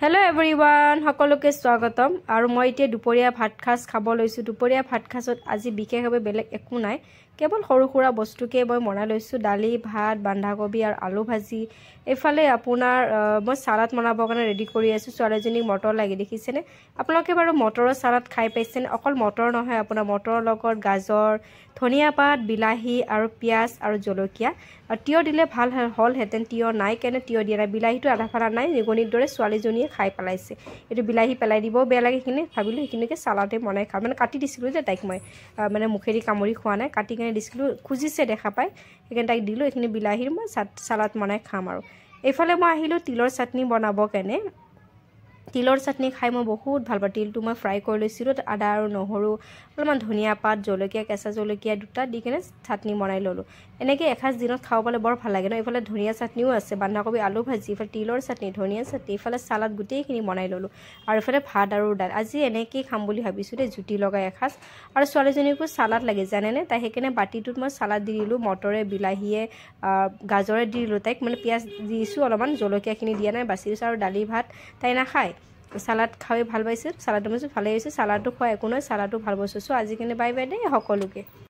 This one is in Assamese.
Hello everyone, সকলোকে স্বাগতম আৰু মই এতিয়া দুপৰীয়া ভাত খাজ খাব লৈছো দুপৰীয়া ভাত খাজত আজি বিশেষভাৱে বেলেগ একো নাই কেৱল সৰু খুৰা বস্তুকে মই বনাই লৈছো দালি ভাত বন্ধাকবি আৰু আলু ভাজি এফালে আপোনাৰ মই সালাড বনাবৰ কাৰণে ৰেডি কৰি আছো ছোৱালীজনীক মটৰ লাগি দেখিছেনে আপোনালোকে বাৰু মটৰৰ সালাড খাই পাইছেনে অকল মটৰ নহয় আপোনাৰ মটৰৰ লগত গাজৰ ধনিয়া পাত বিলাহী আৰু পিয়াজ আৰু জলকীয়া তিয়হ দিলে ভাল হল হেতেন তিয়হ নাই কেনে তিয়হ দিয়া নাই বিলাহীটো আধা ফালা নাই নিগনিৰ দৰে ছোৱালীজনীয়ে খাই পেলাইছে এটো বিলাহী পেলাই দিব বেয়া লাগে কিনে ভাবিলো এখিনিকে সালাডে বনাই খাম মানে কাটি দিছিলো যে তাইক মই মানে মুখেৰি কামুৰি খোৱা নাই কাটি কেনে দিছিলো খুজিছে দেখা পাই সেইকাৰণে তাইক দিলো এখিনি বিলাহীৰ মই সালাড বনাই খাম আৰু এইফালে মই আহিলো তিলৰ চাটনি বনাব কেনে তিলৰ চাটনি খাই মই বহুত ভাল পাওঁ তিলটো মই ফ্ৰাই কৰি লৈছিলো আদা আৰু নহৰু অলপমান ধনিয়া পাত জলকীয়া কেঁচা জলকীয়া দুটা দি কেনে চাটনি বনাই ললো এনেকৈ এখাজ দিনত খাব পালে বৰ ভাল লাগে ন এইফালে ধনিয়া চাটনিও আছে বন্ধাকবি আলু ভাজি ইফালে তিলৰ চাটনি ধনিয়া চাটনি ইফালে সালাড গোটেইখিনি বনাই ললো আৰু ইফালে ভাত আৰু দাল আজি এনেকৈ খাম বুলি ভাবিছো দে জুতি লগাই এখাজ আৰু ছোৱালীজনীকো সালাড লাগে জানেনে তাই সেইকাৰণে বাটিটোত মই সালাড দি দিলো মটৰে বিলাহীয়ে গাজৰে দি দিলো তাইক মানে পিয়াজ দিছো অলপমান জলকীয়াখিনি দিয়া নাই বাছি দিছো আৰু দালি ভাত তাই নাখায় সালাড খাই ভাল পাইছে সালাডটো মই ভালে হৈছে সালাডটো খোৱা একো নহয় সালাডটো ভাল বস্তু আজি কেনে বাই বাই দে সকলোকে